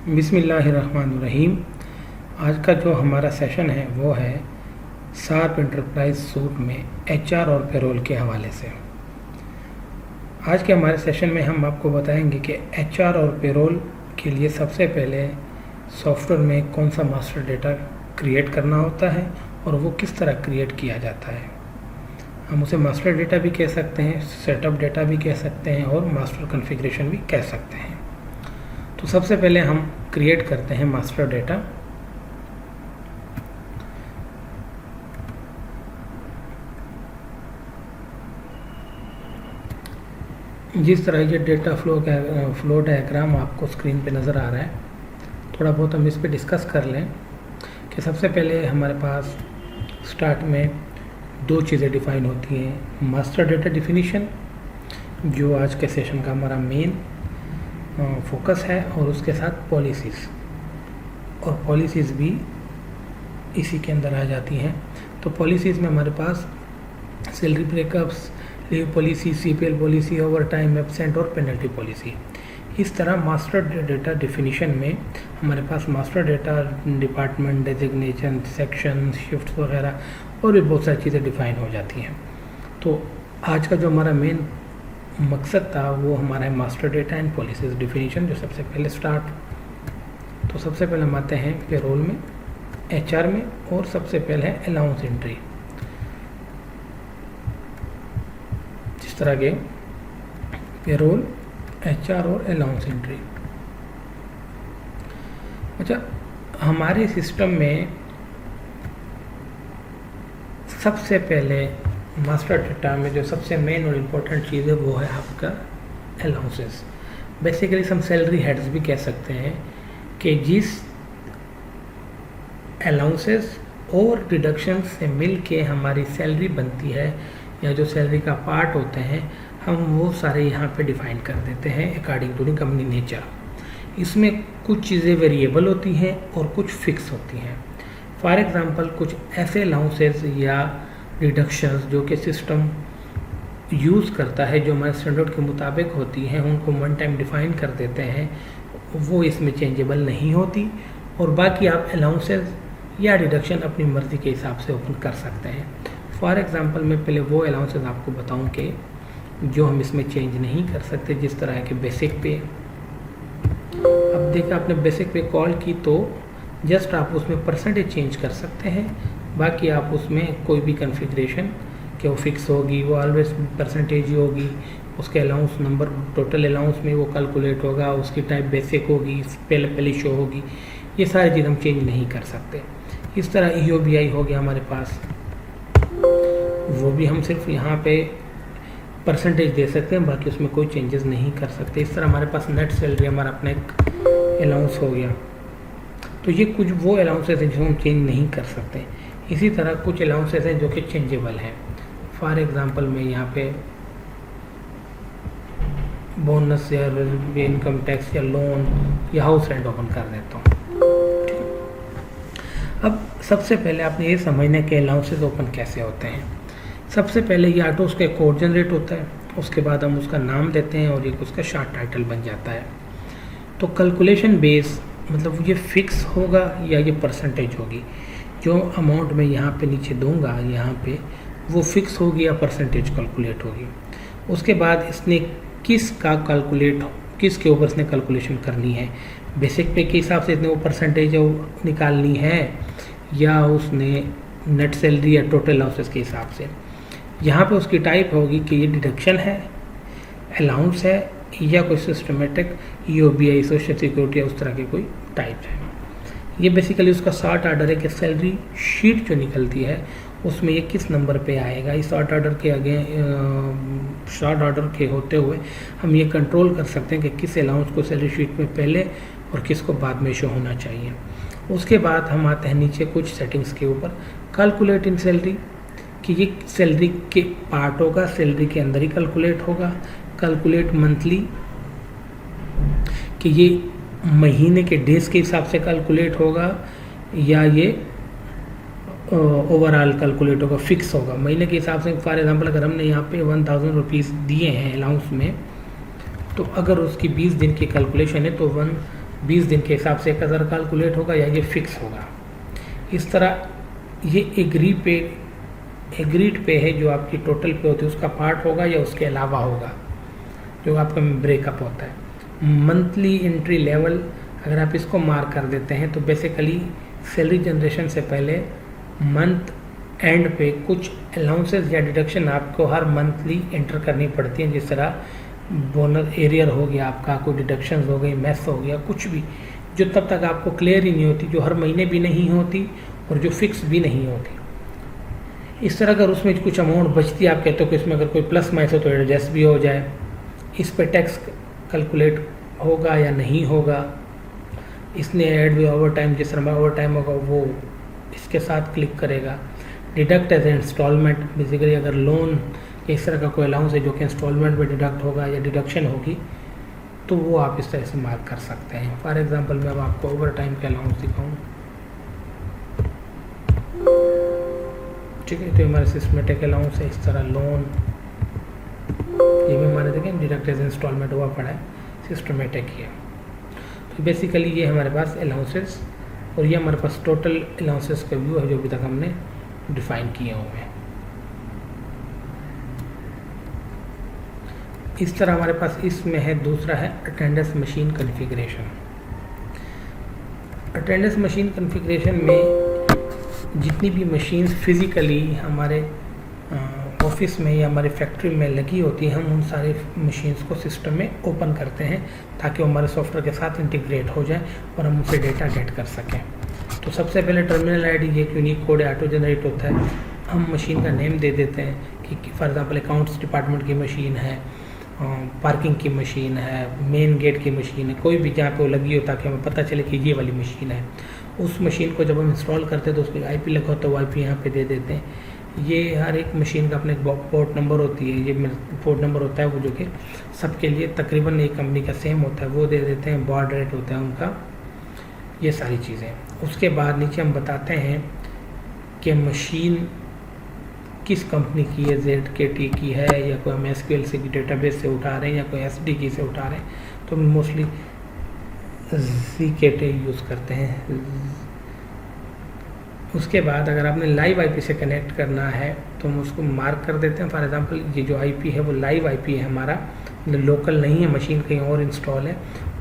बिस्मिल्लाहिर्रहमानिर्रहीम। आज का जो हमारा सेशन है वो है शार्प एंटरप्राइज सूट में एचआर और पेरोल के हवाले से। आज के हमारे सेशन में हम आपको बताएंगे कि एचआर और पेरोल के लिए सबसे पहले सॉफ्टवेयर में कौन सा मास्टर डेटा क्रिएट करना होता है और वो किस तरह क्रिएट किया जाता है। हम उसे मास्टर डेटा भी कह सकते हैं, सेटअप डेटा भी कह सकते हैं और मास्टर कॉन्फ़िगरेशन भी कह सकते हैं। तो सबसे पहले हम क्रिएट करते हैं मास्टर डेटा। जिस तरह ये डेटा फ्लो डायग्राम आपको स्क्रीन पे नज़र आ रहा है, थोड़ा बहुत हम इस पे डिस्कस कर लें कि सबसे पहले हमारे पास स्टार्ट में दो चीज़ें डिफ़ाइन होती हैं। मास्टर डेटा डिफिनीशन, जो आज के सेशन का हमारा मेन फोकस है, और उसके साथ पॉलिसीज़, और पॉलिसीज़ भी इसी के अंदर आ जाती हैं। तो पॉलिसीज़ में हमारे पास salary breakups, leave policy, CPL policy, over time, absent और पेनल्टी पॉलिसी। इस तरह मास्टर डेटा डिफिनीशन में हमारे पास master data department designation, section, shift वगैरह और भी बहुत सारी चीज़ें डिफ़ाइन हो जाती हैं। तो आज का जो हमारा मेन मकसद था वो हमारा है master data and policies definition, जो सबसे पहले स्टार्ट। तो सबसे पहले हम आते हैं पेरोल में, एचआर में, और सबसे पहले है अलाउंस एंट्री। जिस तरह के पेरोल, एचआर और अलाउंस एंट्री। अच्छा, हमारे सिस्टम में सबसे पहले मास्टर डेटा में जो सबसे मेन और इम्पोर्टेंट चीज़ है वो है आपका अलाउंसेस। बेसिकली हम सैलरी हेड्स भी कह सकते हैं कि जिस अलाउंसेस और डिडक्शन से मिल के हमारी सैलरी बनती है या जो सैलरी का पार्ट होते हैं, हम वो सारे यहाँ पे डिफ़ाइन कर देते हैं according to the company nature. इसमें कुछ चीज़ें वेरिएबल होती हैं और कुछ फिक्स होती हैं। फॉर एग्ज़ाम्पल, कुछ ऐसे अलाउंसेस या डिडक्शंस जो कि सिस्टम यूज़ करता है, जो हमारे स्टैंडर्ड के मुताबिक होती हैं, उनको वन टाइम डिफ़ाइन कर देते हैं, वो इसमें चेंजेबल नहीं होती। और बाकी आप अलाउंसेस या डिडक्शन अपनी मर्ज़ी के हिसाब से ओपन कर सकते हैं। फॉर एग्ज़ाम्पल, मैं पहले वो अलाउंसेस आपको बताऊं कि जो हम इसमें चेंज नहीं कर सकते, जिस तरह के बेसिक पे। अब देखिए, आपने बेसिक पे कॉल की तो जस्ट आप उसमें परसेंटेज चेंज कर सकते हैं, बाकी आप उसमें कोई भी कॉन्फ़िगरेशन कि वो फिक्स होगी, वो ऑलवेज परसेंटेज ही होगी। उसके अलाउंस नंबर टोटल अलाउंस में वो कैलकुलेट होगा, उसकी टाइप बेसिक होगी, पहले शो होगी। ये सारी चीज़ हम चेंज नहीं कर सकते। इस तरह EOBI हो गया हमारे पास, वो भी हम सिर्फ यहाँ पे परसेंटेज दे सकते हैं, बाकी उसमें कोई चेंजेस नहीं कर सकते। इस तरह हमारे पास नेट सैलरी हमारा अपना एक अलाउंस हो गया। तो ये कुछ वो अलाउंसेस हैं जो हम चेंज नहीं कर सकते। इसी तरह कुछ अलाउंसेस हैं जो कि चेंजेबल हैं। फॉर एग्ज़ाम्पल, मैं यहाँ पे बोनस या इनकम टैक्स या लोन या हाउस रेंट ओपन कर देता हूँ। अब सबसे पहले आपने ये समझना है कि अलाउंसेस ओपन कैसे होते हैं। सबसे पहले ये ऑटो उसका कोड जनरेट होता है, उसके बाद हम उसका नाम देते हैं और एक उसका शॉर्ट टाइटल बन जाता है। तो कैलकुलेशन बेस मतलब ये फिक्स होगा या ये परसेंटेज होगी। जो अमाउंट मैं यहाँ पे नीचे दूंगा, यहाँ पे वो फिक्स होगी या परसेंटेज कैलकुलेट होगी। उसके बाद इसने किसके ऊपर इसने कैलकुलेशन करनी है, बेसिक पे के हिसाब से इसने वो परसेंटेज निकालनी है या उसने नेट सैलरी या टोटल अलाउंसेस के हिसाब से। यहाँ पे उसकी टाइप होगी कि ये डिडक्शन है, अलाउंस है, या कोई सिस्टमेटिक EOBI, सोशल सिक्योरिटी या उस तरह की कोई टाइप है। ये बेसिकली उसका सॉर्ट ऑर्डर है कि सैलरी शीट जो निकलती है उसमें ये किस नंबर पे आएगा। इस सॉर्ट ऑर्डर के आगे शॉर्ट ऑर्डर के होते हुए हम ये कंट्रोल कर सकते हैं कि किस अलाउंस को सैलरी शीट में पहले और किसको बाद में शो होना चाहिए। उसके बाद हम आते हैं नीचे कुछ सेटिंग्स के ऊपर। कैलकुलेट इन सैलरी, कि ये सैलरी के पार्ट होगा, सैलरी के अंदर ही कैलकुलेट होगा। कैलकुलेट मंथली, कि ये महीने के डेज के हिसाब से कैलकुलेट होगा या ये ओवरऑल कैलकुलेट होगा, फिक्स होगा महीने के हिसाब से। फॉर एग्जांपल, अगर हमने यहाँ पे 1000 रुपीज़ दिए हैं अलाउंस में, तो अगर उसकी 20 दिन की कैलकुलेशन है तो 20 दिन के हिसाब से 1000 कैलकुलेट होगा या ये फिक्स होगा। इस तरह ये एग्रीड पे है जो आपकी टोटल पे होती है उसका पार्ट होगा या उसके अलावा होगा जो आपका ब्रेकअप होता है। मंथली एंट्री लेवल अगर आप इसको मार्क कर देते हैं तो बेसिकली सैलरी जनरेशन से पहले मंथ एंड पे कुछ अलाउंसेस या डिडक्शन आपको हर मंथली एंटर करनी पड़ती हैं, जिस तरह बोनस एरियर हो गया आपका, कोई डिडक्शंस हो गई, मेस हो गया, कुछ भी जो तब तक आपको क्लियर ही नहीं होती, जो हर महीने भी नहीं होती और जो फिक्स भी नहीं होती। इस तरह अगर उसमें कुछ अमाउंट बचती है, आप कहते हो कि इसमें अगर कोई प्लस माइनस हो तो एडजस्ट भी हो जाए। इस पे टैक्स कैलकुलेट होगा या नहीं होगा, इसने ऐड भी ओवर टाइम, जिस तरह ओवर टाइम होगा वो इसके साथ क्लिक करेगा। डिडक्ट एज इंस्टॉलमेंट, बेसिकली अगर लोन इस तरह का कोई अलाउंस है जो कि इंस्टॉलमेंट में डिडक्ट होगा या डिडक्शन होगी तो वो आप इस तरह से मार्क कर सकते हैं। फॉर एग्जांपल मैं अब आपको ओवर टाइम के अलाउंस दिखाऊँ, ठीक है, तो हमारे सिस्टमेटिक अलाउंस है, इस तरह लोन ये भी हमारे देखें डिडक्ट एज इंस्टॉलमेंट हुआ पड़ा है, सिस्टमेटिक ही है। तो बेसिकली ये हमारे पास अलाउंसेस और ये हमारे पास टोटल अलाउंसेस का व्यू है जो अभी तक हमने डिफाइन किए हुए हैं। इस तरह हमारे पास इसमें है, दूसरा है attendance machine configuration. Attendance machine configuration में जितनी भी मशीन्स फिज़िकली हमारे ऑफिस में या हमारे फैक्ट्री में लगी होती हैं, हम उन सारे मशीन्स को सिस्टम में ओपन करते हैं ताकि वो हमारे सॉफ्टवेयर के साथ इंटीग्रेट हो जाए और हम उनसे डेटा गेट कर सकें। तो सबसे पहले टर्मिनल आईडी एक यूनिक कोड ऑटो जनरेट होता है, हम मशीन का नेम दे देते हैं कि फॉर एग्जांपल अकाउंट्स डिपार्टमेंट की मशीन है, पार्किंग की मशीन है, मेन गेट की मशीन है, कोई भी जहाँ पे वो लगी हो ताकि हमें पता चले कि ये वाली मशीन है। उस मशीन को जब हम इंस्टॉल करते हैं तो उसको IP लगा होता है, वो IP यहाँ पे दे देते हैं। ये हर एक मशीन का अपना एक पोर्ट नंबर होती है, ये पोर्ट नंबर होता है वो जो कि सबके लिए तकरीबन एक कंपनी का सेम होता है, वो दे देते हैं। बॉर्ड रेट होता है उनका, ये सारी चीज़ें। उसके बाद नीचे हम बताते हैं कि मशीन किस कंपनी की है, ZKT की है या कोई हम SQL से की डेटाबेस से उठा रहे हैं या कोई SDK से उठा रहे हैं, तो मोस्टली ZKT यूज़ करते हैं। उसके बाद अगर आपने लाइव IP से कनेक्ट करना है तो हम उसको मार्क कर देते हैं। फॉर एग्जांपल ये जो IP है वो लाइव IP है हमारा, लोकल नहीं है, मशीन कहीं और इंस्टॉल है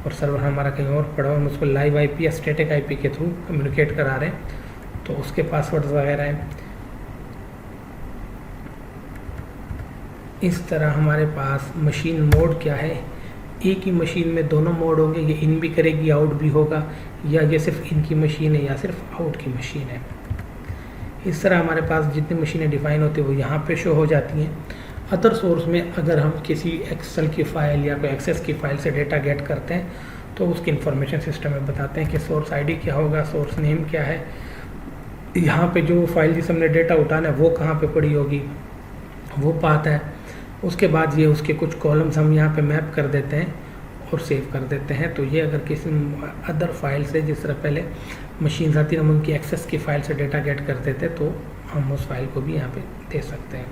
और सर्वर हमारा कहीं और पड़ा हुआ, हम उसको लाइव IP या स्टैटिक IP के थ्रू कम्युनिकेट करा रहे हैं, तो उसके पासवर्ड्स वगैरह हैं। इस तरह हमारे पास मशीन मोड क्या है, एक ही मशीन में दोनों मोड होंगे, ये इन भी करेगी आउट भी होगा, या ये सिर्फ इन की मशीन है या सिर्फ आउट की मशीन है। इस तरह हमारे पास जितनी मशीनें डिफ़ाइन होती है वो यहाँ पे शो हो जाती हैं। अदर सोर्स में अगर हम किसी एक्सेल की फ़ाइल या कोई एक्सेस की फ़ाइल से डेटा गेट करते हैं तो उसकी इन्फॉर्मेशन सिस्टम में बताते हैं कि सोर्स ID क्या होगा, सोर्स नेम क्या है, यहाँ पे जो फाइल जिस हमने डेटा उठाना है वो कहाँ पे पड़ी होगी वो पाता है। उसके बाद ये उसके कुछ कॉलम्स हम यहाँ पे मैप कर देते हैं और सेव कर देते हैं। तो ये अगर किसी अदर फाइल से, जिस तरह पहले मशीन आती है हम उनकी एक्सेस की फ़ाइल से डेटा गेट करते थे, तो हम उस फाइल को भी यहाँ पे दे सकते हैं।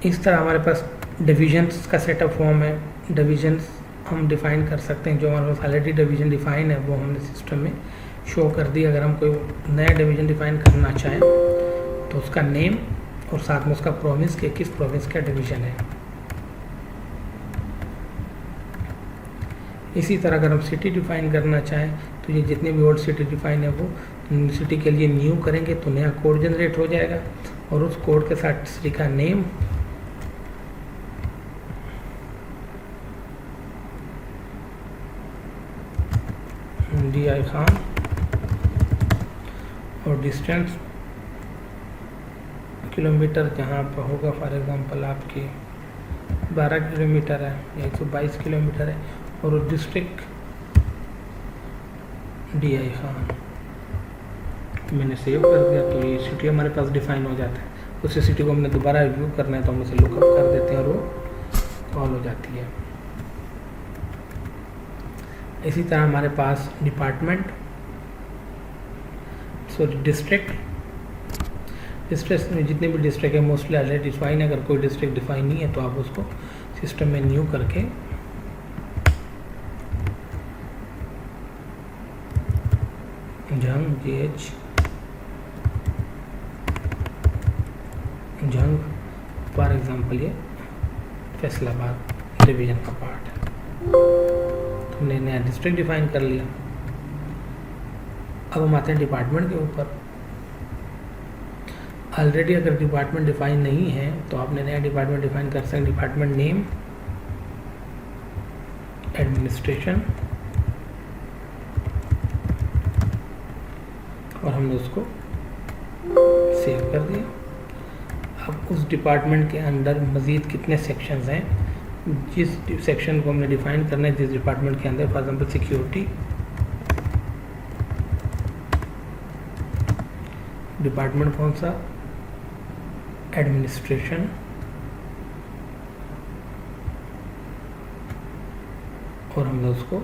इस तरह हमारे पास डिविजन्स का सेटअप फॉर्म है। डिविजन्स हम डिफ़ाइन कर सकते हैं, जो हमारे पास ऑलरेडी डिवीज़न डिफ़ाइन है वो हमने सिस्टम में शो कर दी। अगर हम कोई नया डिवीज़न डिफ़ाइन करना चाहें तो उसका नेम और साथ में उसका प्रोविंस के किस प्रोविंस का डिवीज़न है। इसी तरह अगर हम सिटी डिफ़ाइन करना चाहें तो ये जितने भी ओल्ड सिटी डिफ़ाइन है वो सिटी के लिए न्यू करेंगे तो नया कोड जनरेट हो जाएगा और उस कोड के साथ सिटी का नेम DI खान और डिस्टेंस किलोमीटर जहाँ पर होगा, फॉर एग्जांपल आपकी 12 किलोमीटर है या 122 किलोमीटर है, और डिस्ट्रिक्ट DI खान मैंने सेव कर दिया तो ये सिटी हमारे पास डिफ़ाइन हो जाता है। उस सिटी को हमने दोबारा रिव्यू करना है तो हम उसे लुकअप कर देते हैं और वो कॉल हो जाती है। इसी तरह हमारे पास डिपार्टमेंट, डिस्ट्रिक्ट में जितने भी डिस्ट्रिक्ट है मोस्टली ऑलरेडी डिफाइन है। अगर कोई डिस्ट्रिक्ट डिफाइन नहीं है तो आप उसको सिस्टम में न्यू करके Jhang GH Jhang, for example ये फैसलाबाद डिवीजन का पार्ट है। तो हमने नया डिस्ट्रिक्ट डिफाइन कर लिया। अब हम आते हैं डिपार्टमेंट के ऊपर। ऑलरेडी अगर डिपार्टमेंट डिफाइन नहीं है तो आपने नया डिपार्टमेंट डिफाइन कर सकते हैं। डिपार्टमेंट नेम एडमिनिस्ट्रेशन, और हमने उसको सेव कर दिया। अब उस डिपार्टमेंट के अंदर मज़ीद कितने सेक्शंस हैं, जिस सेक्शन को हमने डिफाइन करना है जिस डिपार्टमेंट के अंदर, फॉर एग्जांपल सिक्योरिटी, डिपार्टमेंट कौन सा, एडमिनिस्ट्रेशन, और हमने उसको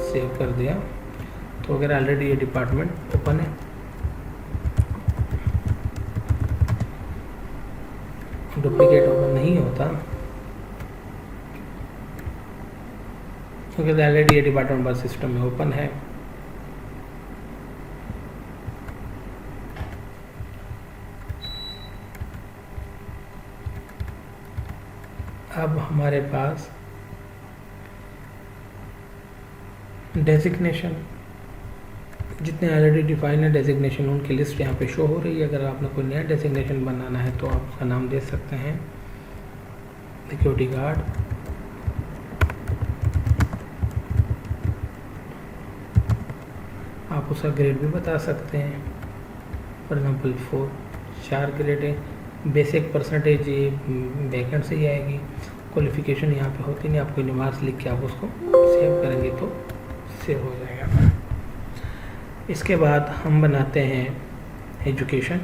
सेव कर दिया। तो अगर ऑलरेडी ये डिपार्टमेंट ओपन है, डुप्लीकेट ओपन नहीं होता क्योंकि ऑलरेडी ये डिपार्टमेंट बस सिस्टम में ओपन है। अब हमारे पास डेजिग्नेशन, जितने ऑलरेडी डिफाइन है डेजिग्नेशन उनकी लिस्ट यहाँ पे शो हो रही है। अगर आपने कोई नया डेजिग्नेशन बनाना है तो आप उसका नाम दे सकते हैं सिक्योरिटी गार्ड, आप उसका ग्रेड भी बता सकते हैं। फॉर एग्जांपल 4 ग्रेड है, बेसिक परसेंटेज ये वैकेंट से ही आएगी, क्वालिफिकेशन यहाँ पे होती नहीं, आपको मार्क्स लिख के आप उसको सेव करेंगे तो सेव हो जाएगा। इसके बाद हम बनाते हैं एजुकेशन।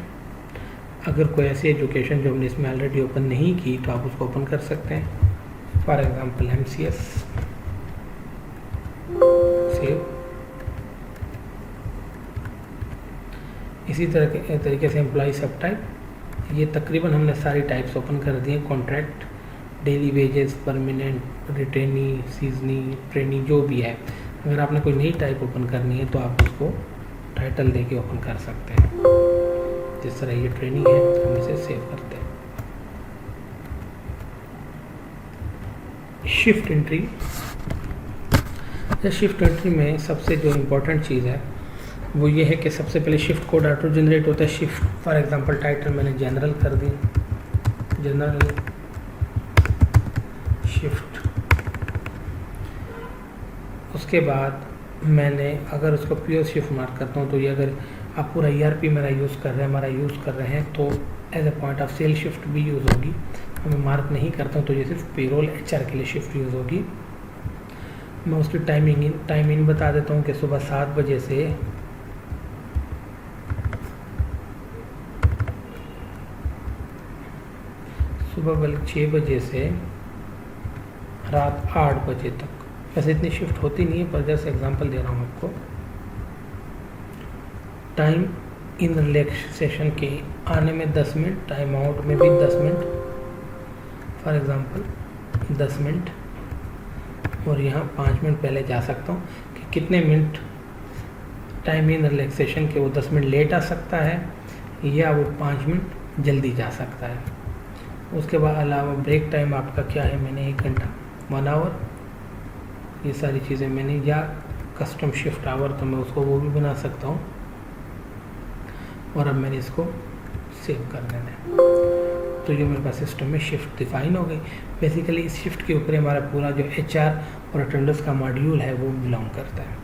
अगर कोई ऐसी एजुकेशन जो हमने इसमें ऑलरेडी ओपन नहीं की तो आप उसको ओपन कर सकते हैं। For example MCS, save. इसी तरह तरीके से एम्प्लॉय सब टाइप, ये तकरीबन हमने सारी टाइप्स ओपन कर दी हैं। Contract, daily wages, permanent, retainee, सीजनी, ट्रेनी, जो भी है। अगर आपने कोई नई टाइप ओपन करनी है तो आप उसको टाइटल देके ओपन कर सकते हैं। जिस तरह ये ट्रेनिंग है हम इसे सेव करते हैं। शिफ्ट एंट्री, शिफ्ट एंट्री में सबसे जो इम्पोर्टेंट चीज़ है वो ये है कि सबसे पहले शिफ्ट कोड ऑटो जनरेट होता है। शिफ्ट फॉर एग्जांपल टाइटल मैंने जनरल कर दी, जनरल शिफ्ट। उसके बाद मैंने अगर उसको प्योर शिफ्ट मार्क करता हूँ तो ये अगर आप पूरा ERP मेरा यूज़ कर रहे हैं, हमारा यूज़ कर रहे हैं तो as a point of sale shift भी यूज़ होगी। मैं मार्क नहीं करता हूँ तो ये सिर्फ पेरोल HR के लिए शिफ्ट यूज़ होगी। मैं उसकी टाइमिंग बता देता हूँ कि सुबह 7 बजे से सुबह बल्कि 6 बजे से रात 8 बजे तक। वैसे इतनी शिफ्ट होती नहीं है पर जैसे एग्जांपल दे रहा हूँ आपको। टाइम इन रिलैक्सेशन के आने में 10 मिनट, टाइम आउट में भी 10 मिनट, फॉर एग्जांपल 10 मिनट, और यहाँ 5 मिनट पहले जा सकता हूँ कि कितने मिनट टाइम इन रिलैक्सेशन के वो 10 मिनट लेट आ सकता है या वो 5 मिनट जल्दी जा सकता है। उसके बाद अलावा ब्रेक टाइम आपका क्या है, मैंने 1 घंटा, 1 आवर, ये सारी चीज़ें मैंने, या कस्टम शिफ्ट आवर तो मैं उसको वो भी बना सकता हूँ। और अब मैंने इसको सेव कर देना है तो ये मेरे पास सिस्टम में शिफ्ट डिफाइन हो गई। बेसिकली इस शिफ्ट के ऊपर हमारा पूरा जो HR और अटेंडेंस का मॉड्यूल है वो बिलोंग करता है।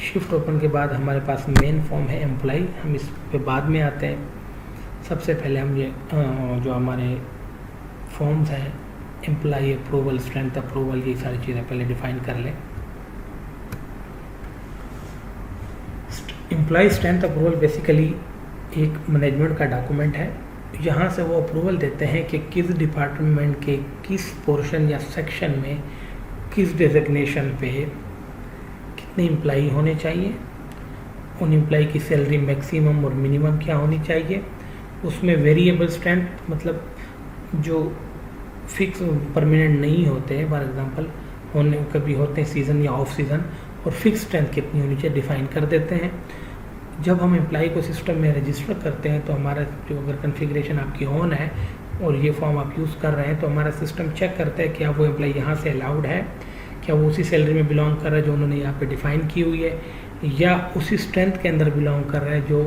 शिफ्ट ओपन के बाद हमारे पास मेन फॉर्म है एम्प्लॉय, हम इस पे बाद में आते हैं। सबसे पहले हम ये जो हमारे फॉर्म्स हैं, एम्प्लॉय अप्रूवल, स्ट्रेंथ अप्रूवल, ये सारी चीज़ें पहले डिफाइन कर लें। एम्प्लॉय स्ट्रेंथ अप्रूवल बेसिकली एक मैनेजमेंट का डॉक्यूमेंट है। यहाँ से वो अप्रूवल देते हैं कि किस डिपार्टमेंट के किस पोर्शन या सेक्शन में किस डेजिग्नेशन पे कितने एम्प्लॉई होने चाहिए, उन एम्प्लॉई की सैलरी मैक्सिमम और मिनिमम क्या होनी चाहिए, उसमें वेरिएबल स्ट्रेंथ मतलब जो फिक्स परमानेंट नहीं होते हैं। फॉर एग्जांपल होने कभी होते हैं सीज़न या ऑफ सीज़न, और फिक्स स्ट्रेंथ कितनी होनी चाहिए डिफाइन कर देते हैं। जब हम एम्प्लॉय को सिस्टम में रजिस्टर करते हैं तो हमारा जो अगर कॉन्फ़िगरेशन आपकी ऑन है और ये फॉर्म आप यूज़ कर रहे हैं तो हमारा सिस्टम चेक करता है क्या वो एम्प्लॉय यहाँ से अलाउड है, क्या वो उसी सैलरी में बिलोंग कर रहा है जो उन्होंने यहाँ पे डिफ़ाइन की हुई है, या उसी स्ट्रेंथ के अंदर बिलोंग कर रहा है जो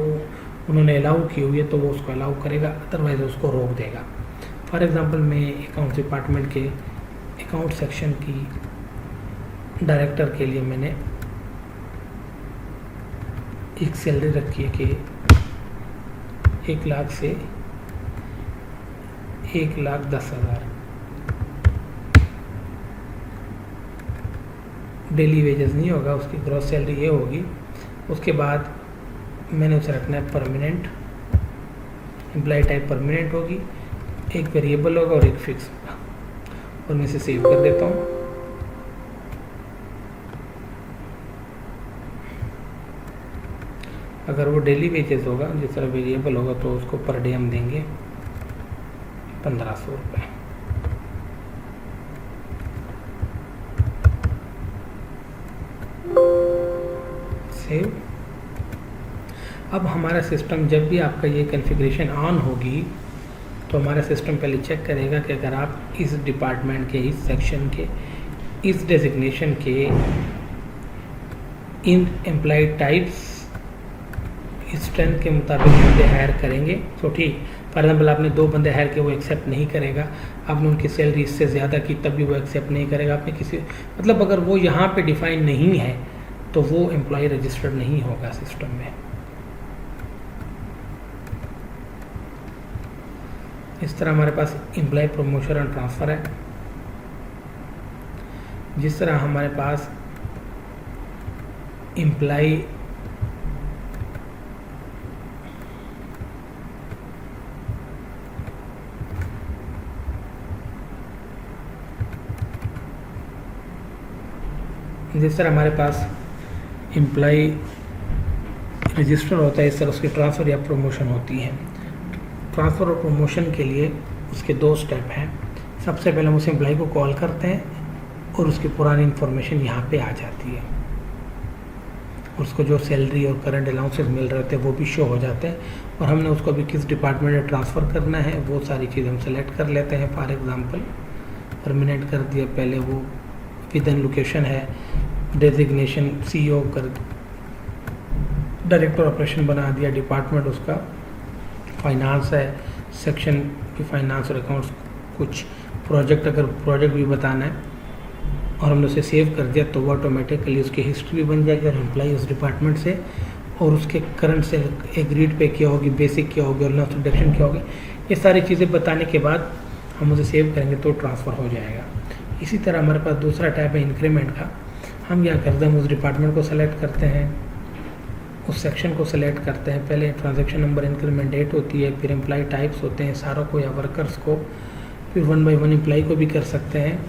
उन्होंने अलाउ की हुई है, तो वो उसको अलाउ करेगा, अदरवाइज उसको रोक देगा। फॉर एग्ज़ाम्पल मैं अकाउंट्स डिपार्टमेंट के अकाउंट सेक्शन की डायरेक्टर के लिए मैंने एक सैलरी रखी है कि 1 लाख से 1,10,000 डेली वेजेस नहीं होगा, उसकी ग्रॉस सैलरी ये होगी। उसके बाद मैंने उसे रखना है परमानेंट, एम्प्लॉय टाइप परमानेंट होगी, एक वेरिएबल होगा और एक फिक्स होगा, और मैं इसे सेव कर देता हूँ। अगर वो डेली वेजेस होगा, जिस तरह वेरिएबल होगा, तो उसको पर डे हम देंगे 1500 रुपये। सेव। अब हमारा सिस्टम जब भी आपका ये कॉन्फ़िगरेशन ऑन होगी तो हमारा सिस्टम पहले चेक करेगा कि अगर आप इस डिपार्टमेंट के, इस सेक्शन के, इस डेजिग्नेशन के इन एम्प्लॉय टाइप्स इस स्ट्रेंथ के मुताबिक बंदे हायर करेंगे तो ठीक। फॉर एग्जाम्पल आपने 2 बंदे हायर किए, वो एक्सेप्ट नहीं करेगा। आपने उनकी सैलरी इससे ज़्यादा की तब भी वो एक्सेप्ट नहीं करेगा। आपने किसी मतलब अगर वो यहाँ पे डिफाइन नहीं है तो वो एम्प्लॉय रजिस्टर्ड नहीं होगा सिस्टम में। इस तरह हमारे पास एम्प्लॉय प्रमोशन एंड ट्रांसफ़र है। जिस तरह हमारे पास एम्प्लॉय एम्प्लॉय रजिस्टर होता है, इस तरह उसकी ट्रांसफ़र या प्रमोशन होती है। ट्रांसफ़र और प्रमोशन के लिए उसके 2 स्टेप हैं। सबसे पहले हम उस एम्प्लॉय को कॉल करते हैं और उसकी पुरानी इन्फॉर्मेशन यहाँ पे आ जाती है। उसको जो सैलरी और करंट अलाउंसेस मिल रहे थे वो भी शो हो जाते हैं, और हमने उसको अभी किस डिपार्टमेंट में ट्रांसफ़र करना है वो सारी चीज़ें हम सेलेक्ट कर लेते हैं। फॉर एग्ज़ाम्पल परमानेंट कर दिया, पहले वो विद इन लोकेशन है, डेजिग्नेशन CEO कर डायरेक्टर ऑपरेशन बना दिया, डिपार्टमेंट उसका फाइनेंस है, सेक्शन की फाइनेंस और अकाउंट्स, कुछ प्रोजेक्ट अगर प्रोजेक्ट भी बताना है, और हमने उसे सेव कर दिया तो वो ऑटोमेटिकली उसकी हिस्ट्री भी बन जाएगी और एम्प्लॉय उस डिपार्टमेंट से और उसके करंट से एग्रीड पे क्या होगी, बेसिक क्या होगी और लॉस रिडक्शन क्या होगी, ये सारी चीज़ें बताने के बाद हम उसे सेव करेंगे तो ट्रांसफ़र हो जाएगा। इसी तरह हमारे पास दूसरा टाइप है इंक्रीमेंट का। हम क्या करते हैं, हम उस डिपार्टमेंट को सेलेक्ट करते हैं, उस सेक्शन को सेलेक्ट करते हैं, पहले ट्रांजैक्शन नंबर इंक्रीमेंट डेट होती है, फिर एम्प्लॉय टाइप्स होते हैं सारों को या वर्कर्स को, फिर 1 बाय 1 एम्प्लॉय को भी कर सकते हैं।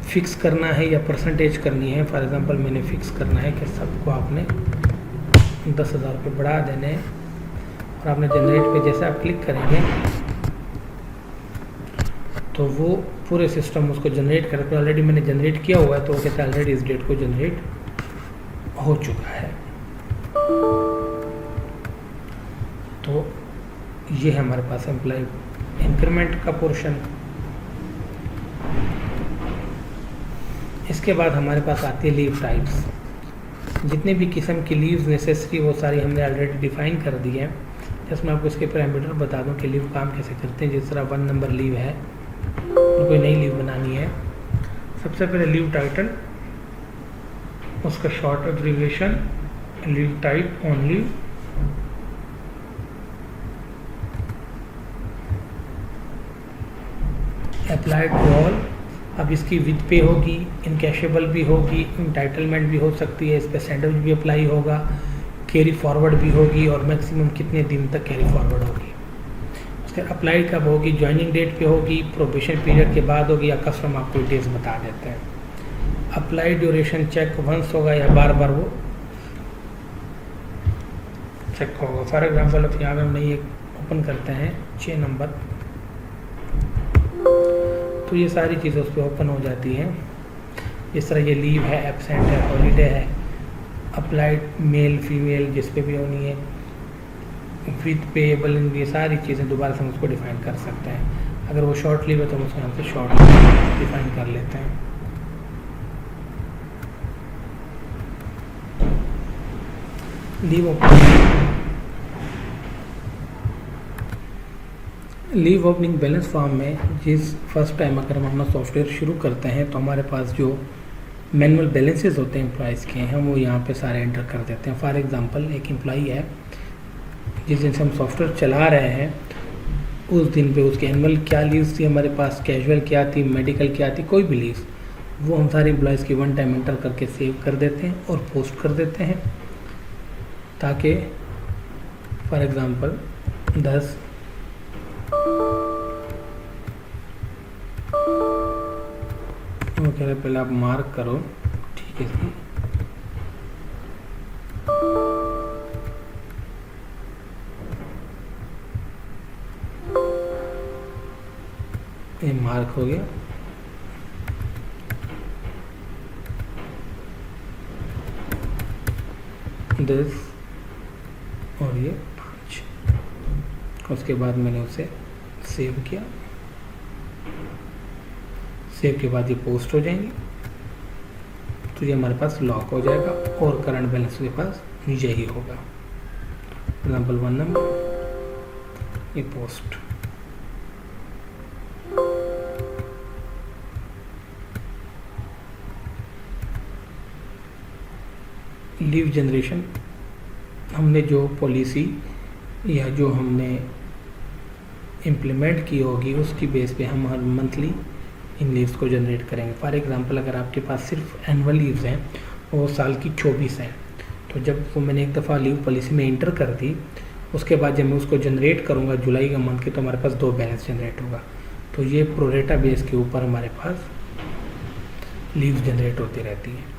फिक्स करना है या परसेंटेज करनी है, फॉर एग्जांपल मैंने फिक्स करना है कि सबको आपने 10,000 रुपये बढ़ा देने हैं, और आपने जनरेट पे जैसे आप क्लिक करेंगे तो वो पूरे सिस्टम उसको जनरेट करके, ऑलरेडी मैंने जनरेट किया हुआ है तो वो कहता है ऑलरेडी इस डेट को जनरेट हो चुका है। तो ये है हमारे पास एम्प्लॉय इंक्रीमेंट का पोर्शन। इसके बाद हमारे पास आती है लीव टाइप्स। जितने भी किस्म की लीव्स नेसेसरी वो सारी हमने ऑलरेडी डिफाइन कर दी है। जैसे मैं आपको इसके पैरामीटर बता दूं कि लीव काम कैसे करते हैं। जिस तरह 1 नंबर लीव है तो कोई नई लीव बनानी है, सबसे पहले लीव टाइटल, उसका short abbreviation, leave type only, applied to all. अब इसकी विद पे होगी, इनकैशेबल भी होगी, इंटाइटलमेंट भी हो सकती है, इस पर सेंडल भी अप्लाई होगा, कैरी फॉरवर्ड भी होगी, और मैक्सिमम कितने दिन तक कैरी फॉरवर्ड होगी। उसके अप्लाई कब होगी, ज्वाइनिंग डेट पे होगी, प्रोबेशन पीरियड के बाद होगी, या कस्टमर आपको डेज बता देते हैं। अप्लाई ड्यूरेशन चेक वंस होगा या बार बार वो चेक होगा। फॉर एग्जाम्पल अब यहाँ पे हम ये ओपन करते हैं 6 नंबर। तो ये सारी चीज़ें उस पर ओपन हो जाती हैं। इस तरह ये लीव है, एब्सेंट है, हॉलीडे है, अप्लाइड मेल फीमेल जिस पे भी होनी है, विथ पेएबल, ये सारी चीज़ें दोबारा से हम उसको डिफ़ाइन कर सकते हैं। अगर वो शॉर्ट लीव है तो हम उसको यहाँ से शॉर्ट लीव डिफ़ाइन कर लेते हैं। लीव ओपनिंग बैलेंस फॉर्म में जिस फर्स्ट टाइम अगर हम अपना सॉफ्टवेयर शुरू करते हैं तो हमारे पास जो मैनुअल बैलेंसेस होते हैं एम्प्लॉयज़ के, हम वो यहाँ पे सारे एंटर कर देते हैं। फॉर एग्जांपल एक एम्प्लॉई है, जिस दिन से हम सॉफ्टवेयर चला रहे हैं उस दिन पे उसके एनुअल क्या लीव्स थी हमारे पास, कैजुअल क्या थी, मेडिकल क्या थी, कोई भी लीव्स, वो हम सारे एम्प्लॉयज़ की वन टाइम एंटर करके सेव कर देते हैं और पोस्ट कर देते हैं, ताकि फॉर एग्ज़ाम्पल 10 वो कह रहे पहले आप मार्क करो, ठीक है जी, ये मार्क हो गया। दस और ये 5, उसके बाद मैंने उसे सेव किया। सेव के बाद ये पोस्ट हो जाएंगी, तो ये हमारे पास लॉक हो जाएगा और करंट बैलेंस के पास यही होगा। एग्जाम्पल 1 नंबर, ये पोस्ट। लीव जनरेशन, हमने जो पॉलिसी या जो हमने इम्प्लीमेंट की होगी उसकी बेस पे हम हर मंथली इन लीव्स को जनरेट करेंगे। फॉर एग्जांपल अगर आपके पास सिर्फ एनुअल लीव्स हैं और वो साल की 24 हैं, तो जब वो मैंने एक दफ़ा लीव पॉलिसी में इंटर कर दी, उसके बाद जब मैं उसको जनरेट करूँगा जुलाई का मंथ के, तो हमारे पास 2 बैलेंस जनरेट होगा। तो ये प्रोरेटा बेस के ऊपर हमारे पास लीव्स जनरेट होती रहती हैं।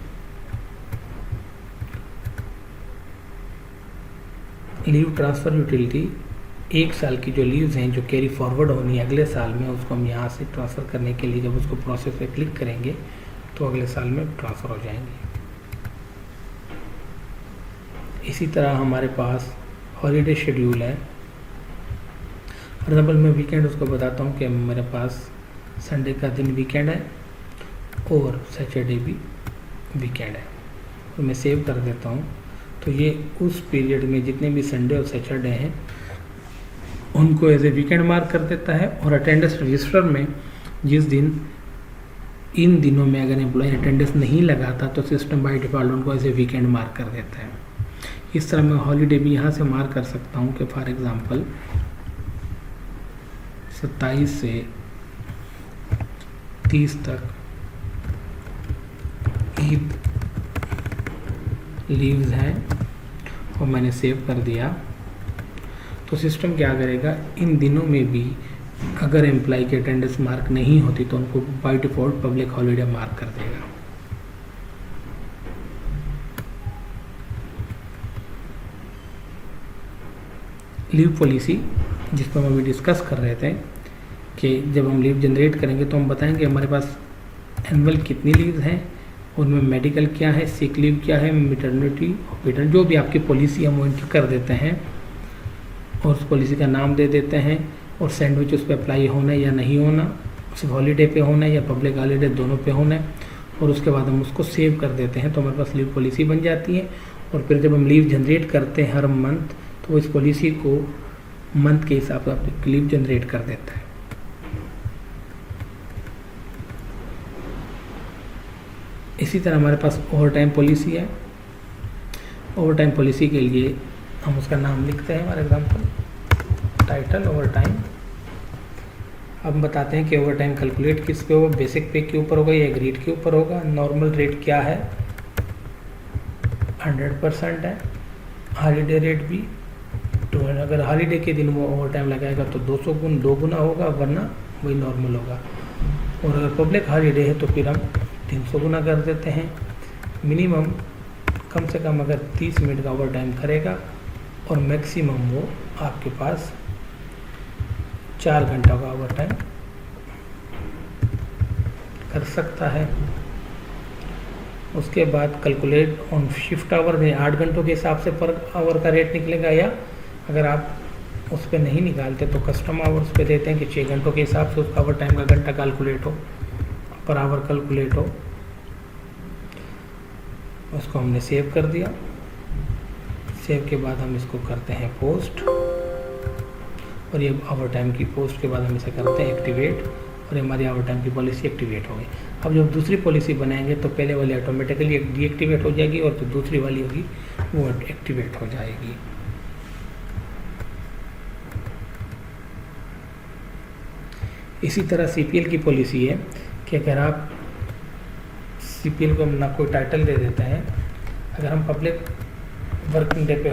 लीव ट्रांसफ़र यूटिलिटी, 1 साल की जो लीव्स हैं जो कैरी फॉरवर्ड होनी है अगले साल में, उसको हम यहाँ से ट्रांसफ़र करने के लिए जब उसको प्रोसेस पे क्लिक करेंगे तो अगले साल में ट्रांसफ़र हो जाएंगे। इसी तरह हमारे पास हॉलीडे शेड्यूल है। फॉर एग्जाम्पल मैं वीकेंड उसको बताता हूँ कि मेरे पास संडे का दिन वीकेंड है और सैटरडे भी वीकेंड है, तो मैं सेव कर देता हूँ। तो ये उस पीरियड में जितने भी संडे और सैटरडे हैं उनको एज ए वीकेंड मार्क कर देता है, और अटेंडेंस रजिस्टर में जिस दिन इन दिनों में अगर एम्प्लॉय अटेंडेंस नहीं लगाता तो सिस्टम बाय डिफ़ॉल्ट उनको एज ए वीकेंड मार्क कर देता है। इस तरह मैं हॉलीडे भी यहाँ से मार्क कर सकता हूँ कि फॉर एग्ज़ाम्पल 27 से 30 तक ईद लीव्स हैं और मैंने सेव कर दिया। तो सिस्टम क्या करेगा, इन दिनों में भी अगर एम्प्लॉय की अटेंडेंस मार्क नहीं होती तो उनको by default public holiday mark कर देगा। लीव पॉलिसी जिस पर हम अभी डिस्कस कर रहे थे कि जब हम लीव जनरेट करेंगे तो हम बताएंगे हमारे पास एनुअल कितनी लीव्स हैं, उनमें मेडिकल क्या है, सिक लीव क्या है, मैटरनिटी हॉस्पिटल, जो भी आपकी पॉलिसी हम वो एंटर कर देते हैं और उस पॉलिसी का नाम दे देते हैं और सैंडविच उस पर अप्लाई होना है या नहीं होना, सिर्फ हॉलीडे पे होना है या पब्लिक हॉलीडे, दोनों पे होना है, और उसके बाद हम उसको सेव कर देते हैं। तो हमारे पास लीव पॉलिसी बन जाती है। और फिर जब हम लीव जनरेट करते हैं हर मंथ, तो इस पॉलिसी को मंथ के हिसाब से आपकी लीव जनरेट कर देता है। इसी तरह हमारे पास ओवर टाइम पॉलिसी है। ओवर टाइम पॉलिसी के लिए हम उसका नाम लिखते हैं, for example title over time. अब बताते हैं कि ओवर टाइम कैलकुलेट किस पे होगा, बेसिक पे के ऊपर होगा या एग्रीड के ऊपर होगा। नॉर्मल रेट क्या है, 100% है। हॉलीडे रेट भी, तो अगर हॉलीडे के दिन वो ओवर टाइम लगाएगा तो 2 गुना होगा, वरना वही नॉर्मल होगा। और अगर पब्लिक हॉलीडे है तो फिर हम 300 गुना कर देते हैं। मिनिमम कम से कम अगर 30 मिनट का ओवर टाइम करेगा और मैक्सिमम वो आपके पास 4 घंटा का ओवर टाइम कर सकता है। उसके बाद कैलकुलेट ऑन शिफ्ट आवर में 8 घंटों के हिसाब से पर आवर का रेट निकलेगा, या अगर आप उस पर नहीं निकालते तो कस्टम आवर्स पे देते हैं कि 6 घंटों के हिसाब से उसका ओवर टाइम का घंटा कैलकुलेट हो, पर आवर कैलकुलेट हो। उसको हमने सेव कर दिया। सेव के बाद हम इसको करते हैं पोस्ट, और ये ओवर टाइम की पोस्ट के बाद हम इसे करते हैं एक्टिवेट, और हमारी ओवर टाइम की पॉलिसी एक्टिवेट हो गई। अब जब दूसरी पॉलिसी बनाएंगे तो पहले वाली ऑटोमेटिकली डीएक्टिवेट हो जाएगी, और जो दूसरी वाली होगी वो एक्टिवेट हो जाएगी। इसी तरह सीपीएल की पॉलिसी है कि अगर आप सीपीएल को हम ना कोई टाइटल दे देते हैं, अगर हम पब्लिक वर्किंग डे पे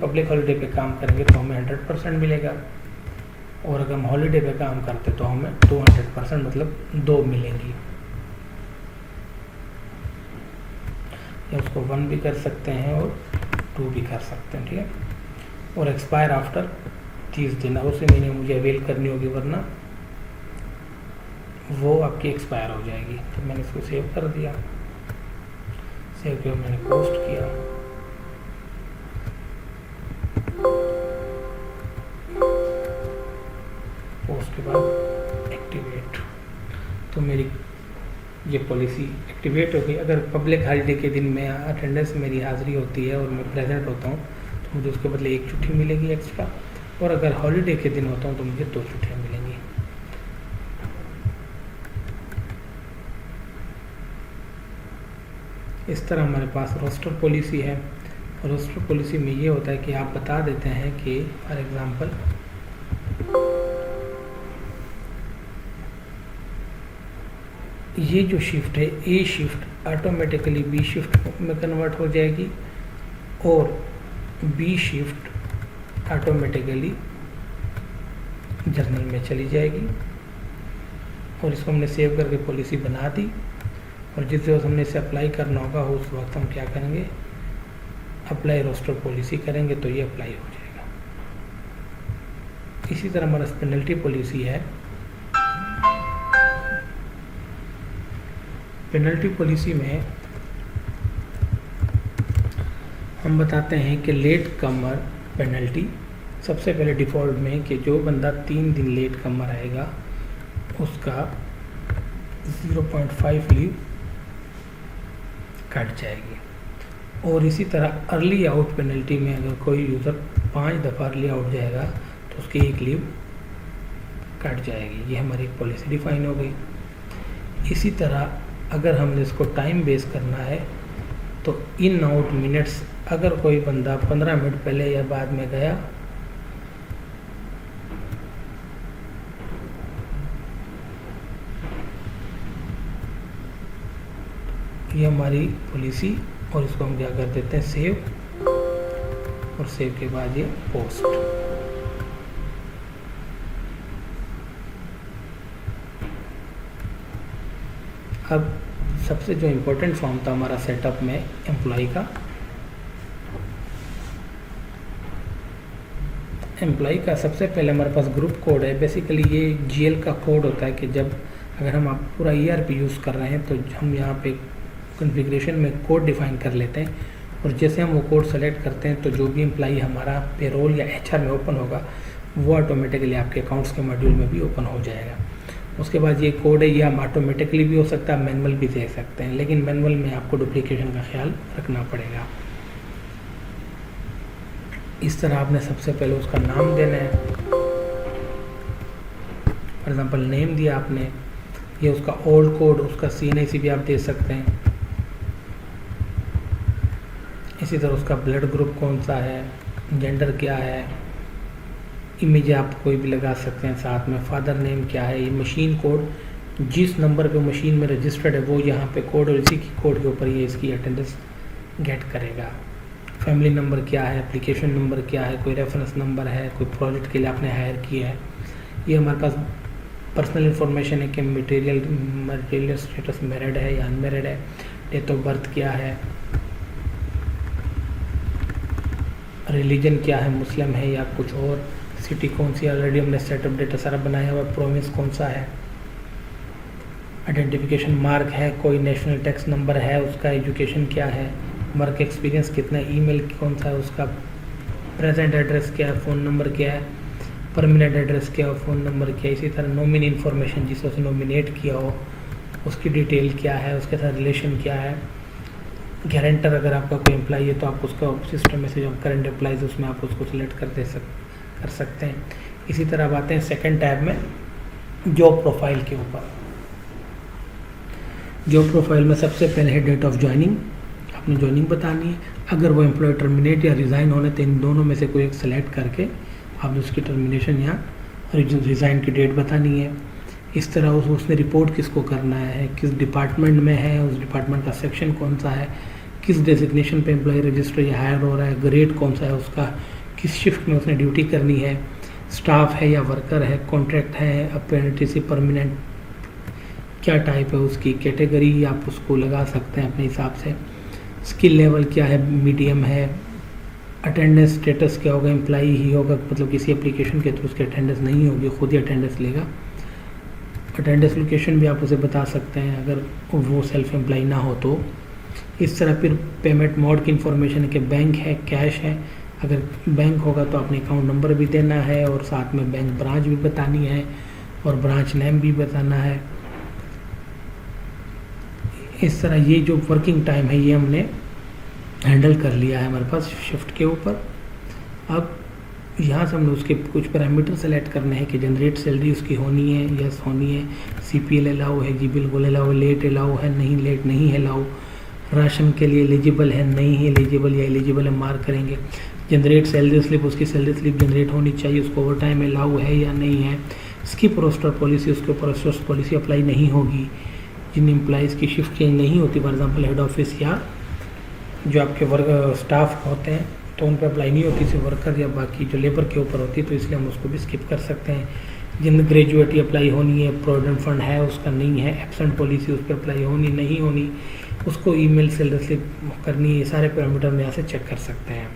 पब्लिक हॉलीडे पे काम करेंगे तो हमें 100% मिलेगा, और अगर हम हॉलीडे पे काम करते तो हमें 200% मतलब 2 मिलेंगी। या उसको 1 भी कर सकते हैं और 2 भी कर सकते हैं, ठीक है। और एक्सपायर आफ्टर 30 दिन, उसी महीने मुझे अवेल करनी होगी, वरना वो आपकी एक्सपायर हो जाएगी। तो मैंने इसको सेव कर दिया। सेव किया, मैंने पोस्ट किया। पोस्ट के बाद एक्टिवेट, तो मेरी ये पॉलिसी एक्टिवेट हो गई। अगर पब्लिक हॉलीडे के दिन में अटेंडेंस मेरी हाज़िरी होती है और मैं प्रेजेंट होता हूँ तो मुझे उसके बदले 1 छुट्टी मिलेगी एक्स्ट्रा, और अगर हॉलीडे के दिन होता हूँ तो मुझे 2 छुट्टियाँ मिलेंगी। इस तरह हमारे पास रोस्टर पॉलिसी है। रोस्टर पॉलिसी में ये होता है कि आप बता देते हैं कि फॉर एग्जांपल ये जो शिफ्ट है, ए शिफ्ट ऑटोमेटिकली बी शिफ्ट में कन्वर्ट हो जाएगी, और बी शिफ्ट ऑटोमेटिकली जर्नल में चली जाएगी। और इसको हमने सेव करके पॉलिसी बना दी, और जिस वक्त हमने इसे अप्लाई करना होगा उस वक्त हम क्या करेंगे, अप्लाई रोस्टर पॉलिसी करेंगे तो ये अप्लाई हो जाएगा। इसी तरह हमारा पेनल्टी पॉलिसी है। पेनल्टी पॉलिसी में हम बताते हैं कि लेट कमर पेनल्टी, सबसे पहले डिफ़ॉल्ट में कि जो बंदा 3 दिन लेट कमर आएगा उसका 0.5 लीव कट जाएगी। और इसी तरह अर्ली आउट पेनल्टी में अगर कोई यूज़र 5 दफ़ा अर्ली आउट जाएगा तो उसकी 1 लीव कट जाएगी। ये हमारी पॉलिसी डिफाइन हो गई। इसी तरह अगर हमने इसको टाइम बेस करना है तो इन आउट मिनट्स, अगर कोई बंदा 15 मिनट पहले या बाद में गया ये हमारी पॉलिसी, और इसको हम क्या कर देते हैं सेव, और सेव के बाद ये पोस्ट। अब सबसे जो इम्पोर्टेंट फॉर्म था हमारा सेटअप में एम्प्लॉय का, एम्प्लॉय का सबसे पहले हमारे पास ग्रुप कोड है। बेसिकली ये जीएल का कोड होता है कि जब अगर हम आप पूरा ईआरपी यूज़ कर रहे हैं तो हम यहाँ पे कॉन्फ़िगरेशन में कोड डिफाइन कर लेते हैं, और जैसे हम वो कोड सेलेक्ट करते हैं तो जो भी एम्प्लॉई हमारा पेरोल या एचआर में ओपन होगा वो ऑटोमेटिकली आपके अकाउंट्स के मॉड्यूल में भी ओपन हो जाएगा। उसके बाद ये कोड है, ये हम ऑटोमेटिकली भी हो सकता है, मैनुअल भी दे सकते हैं, लेकिन मैनुअल में आपको डुप्लीकेशन का ख्याल रखना पड़ेगा। इस तरह आपने सबसे पहले उसका नाम देना है। फॉर एग्जांपल नेम दिया आपने, ये उसका ओल्ड कोड, उसका CNIC भी आप दे सकते हैं। इसी तरह उसका ब्लड ग्रुप कौन सा है, जेंडर क्या है, इमेज आप कोई भी लगा सकते हैं साथ में, फादर नेम क्या है, ये मशीन कोड, जिस नंबर पे मशीन में रजिस्टर्ड है वो यहाँ पे कोड, और इसी की कोड के ऊपर ये इसकी अटेंडेंस गेट करेगा। फैमिली नंबर क्या है, एप्लीकेशन नंबर क्या है, कोई रेफरेंस नंबर है, कोई प्रोजेक्ट के लिए आपने हायर किया है। ये हमारे पास पर्सनल इन्फॉर्मेशन है कि मटेरियल स्टेटस मैरिड है या अनमैरिड है, डेट ऑफ बर्थ क्या है, रिलीजन क्या है, मुस्लिम है या कुछ और, सिटी कौन सी, ऑलरेडी हमने सेटअप डेटा सारा बनाया हुआ, प्रोविंस कौन सा है, आइडेंटिफिकेशन मार्क है, कोई नेशनल टैक्स नंबर है, उसका एजुकेशन क्या है, वर्क एक्सपीरियंस कितना, ईमेल कौन सा है उसका, प्रेजेंट एड्रेस क्या है, फ़ोन नंबर क्या है, परमानेंट एड्रेस क्या है, फ़ोन नंबर क्या है। इसी तरह नॉमिनी इन्फॉर्मेशन जिसे उसने नॉमिनेट किया हो उसकी डिटेल क्या है, उसके साथ रिलेशन क्या है, गारंटर अगर आपका कोई एम्प्लॉई है तो आप उसका सिस्टम में से जो करंट एम्प्लॉइज उसमें आप उसको सिलेक्ट कर सकते हैं। इसी तरह अब आते हैं सेकंड टैब में जॉब प्रोफाइल के ऊपर। जॉब प्रोफाइल में सबसे पहले है डेट ऑफ ज्वाइनिंग, आपने ज्वाइनिंग बतानी है। अगर वो एम्प्लॉय टर्मिनेट या रिज़ाइन होने तो इन दोनों में से कोई एक सेलेक्ट करके आपने उसकी टर्मिनेशन या रिज़ाइन की डेट बतानी है। इस तरह उसने रिपोर्ट किसको करना है, किस डिपार्टमेंट में है, उस डिपार्टमेंट का सेक्शन कौन सा है, किस डेजिग्नेशन पे एम्प्लॉय रजिस्टर या हायर हो रहा है, ग्रेड कौन सा है उसका, किस शिफ्ट में उसने ड्यूटी करनी है, स्टाफ है या वर्कर है, कॉन्ट्रैक्ट है, अप्रेंटिस, परमानेंट, क्या टाइप है उसकी, कैटेगरी आप उसको लगा सकते हैं अपने हिसाब से, स्किल लेवल क्या है, मीडियम है, अटेंडेंस स्टेटस क्या होगा, एम्प्लॉई ही होगा, मतलब किसी एप्लीकेशन के थ्रू उसकी अटेंडेंस नहीं होगी, खुद ही अटेंडेंस लेगा। अटेंडेंस लोकेशन भी आप उसे बता सकते हैं अगर वो सेल्फ एम्प्लॉय ना हो तो। इस तरह फिर पेमेंट मोड की इन्फॉर्मेशन है कि बैंक है, कैश है, अगर बैंक होगा तो अपने अकाउंट नंबर भी देना है और साथ में बैंक ब्रांच भी बतानी है और ब्रांच नेम भी बताना है। इस तरह ये जो वर्किंग टाइम है ये हमने हैंडल कर लिया है हमारे पास शिफ्ट के ऊपर। अब यहाँ से हमने उसके कुछ पैरामीटर सेलेक्ट करने हैं कि जनरेट सैलरी उसकी होनी है, यस होनी है, CPL अलाउ है जी, बिल्कुल अलाउ है, लेट अलाउ है नहीं, लेट नहीं है अलाउ, राशन के लिए एलिजिबल है नहीं है एलिजिबल या एलिजिबल है मार्क करेंगे। जनरेट सैलरी स्लिप, उसकी सैलरी स्लिप जनरेट होनी चाहिए, उसको ओवर टाइम अलाउ है या नहीं है। स्किप रोस्टर पॉलिसी, उसके ऊपर रोस्टर पॉलिसी अप्लाई नहीं होगी। जिन एम्प्लॉइज़ की शिफ्ट चेंज नहीं होती, फॉर एग्जाम्पल हेड ऑफिस या जो आपके वर्क स्टाफ होते हैं तो उन पर अप्लाई नहीं होती, सिर्फ वर्कर या बाकी जो लेबर के ऊपर होती है, तो इसलिए हम उसको भी स्किप कर सकते हैं। जिन ग्रेजुएटी अप्लाई होनी है, प्रोविडेंट फंड है उसका नहीं है, एब्सेंट पॉलिसी उस पर अप्लाई होनी नहीं होनी, उसको ईमेल से रिसीव करनी है, ये सारे पैरामीटर हम यहाँ से चेक कर सकते हैं।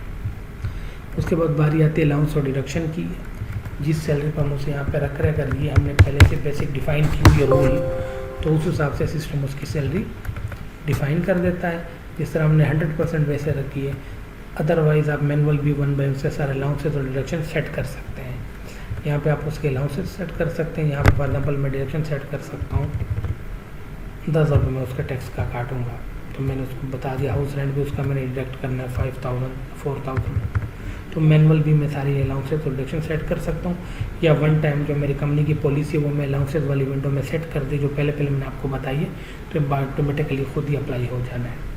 उसके बाद बारी आती है अलाउंस और डिडक्शन की। जिस सैलरी पर हम उसे यहाँ पर रख रहे हैं, अगर ये हमने पहले से बेसिक डिफाइन की हुई है रूल, तो उस हिसाब से सिस्टम उसकी सैलरी डिफाइन कर देता है। जिस तरह हमने 100% वैसे रखी है, अदरवाइज़ आप मैनुअल भी 1/1 से सारे अलाउंसेस और डिडक्शन सेट कर सकते हैं। यहाँ पे आप उसके अलाउंसेस सेट कर सकते हैं। यहाँ पे फॉर एग्जाम्पल मैं डिडक्शन सेट कर सकता हूँ 10,000 रुपये मैं उसका टैक्स का काटूँगा, तो मैंने उसको बता दिया। हाउस रेंट भी उसका मैंने डिडक्ट करना है 5,000 4,000, तो मैनुअल भी मैं सारी अलाउंसेस और डिडक्शन सेट कर सकता हूँ। या वन टाइम जो मेरी कंपनी की पॉलिसी है वो मैं अलाउंसेस वाली विंडो में सेट कर दी, जो पहले मैंने आपको बताई है, तो ऑटोमेटिकली खुद ही अप्लाई हो जाना है।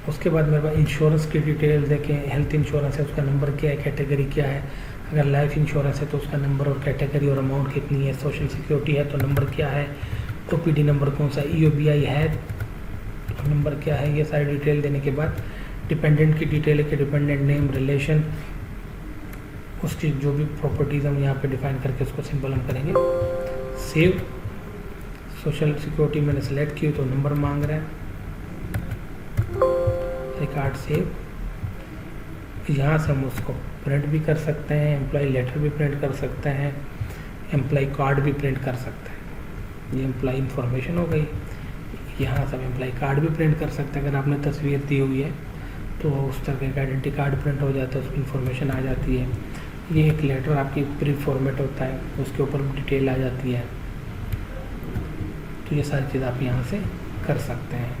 उसके बाद मेरे पास इंश्योरेंस की डिटेल देखें, हेल्थ इंश्योरेंस है उसका नंबर क्या है, कैटेगरी क्या है, अगर लाइफ इंश्योरेंस है तो उसका नंबर और कैटेगरी और अमाउंट कितनी है, सोशल सिक्योरिटी है तो नंबर क्या है, OPD नंबर कौन सा, EOBI है तो नंबर क्या है। ये सारी डिटेल देने के बाद डिपेंडेंट की डिटेल है कि डिपेंडेंट नेम, रिलेशन, उसकी जो भी प्रॉपर्टीज़ हम यहाँ पे डिफाइन करके उसको सिंपल हम करेंगे सेव। सोशल सिक्योरिटी मैंने सेलेक्ट की तो नंबर मांग रहा है, रिकॉर्ड सेव। यहाँ से हम उसको प्रिंट भी कर सकते हैं, एम्प्लॉय लेटर भी प्रिंट कर सकते हैं, एम्प्लॉय कार्ड भी प्रिंट कर सकते हैं। ये एम्प्लॉय इंफॉर्मेशन हो गई। यहाँ से हम एम्प्लॉय कार्ड भी प्रिंट कर सकते हैं। अगर आपने तस्वीर दी हुई है तो उस तरह का आइडेंटिटी कार्ड प्रिंट हो जाता है, उसकी इन्फॉर्मेशन आ जाती है। ये एक लेटर आपकी प्री फॉर्मेट होता है, उसके ऊपर डिटेल आ जाती है। तो ये सारी चीज़ आप यहाँ से कर सकते हैं।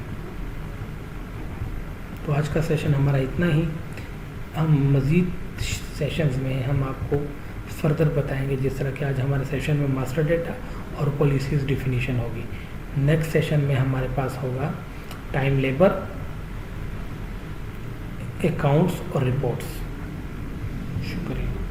तो आज का सेशन हमारा इतना ही। हम मज़ीद सेशंस में हम आपको फर्दर बताएंगे, जिस तरह कि आज हमारे सेशन में मास्टर डेटा और पॉलिसीज़ डिफिनीशन होगी। नेक्स्ट सेशन में हमारे पास होगा टाइम लेबर, अकाउंट्स और रिपोर्ट्स। शुक्रिया।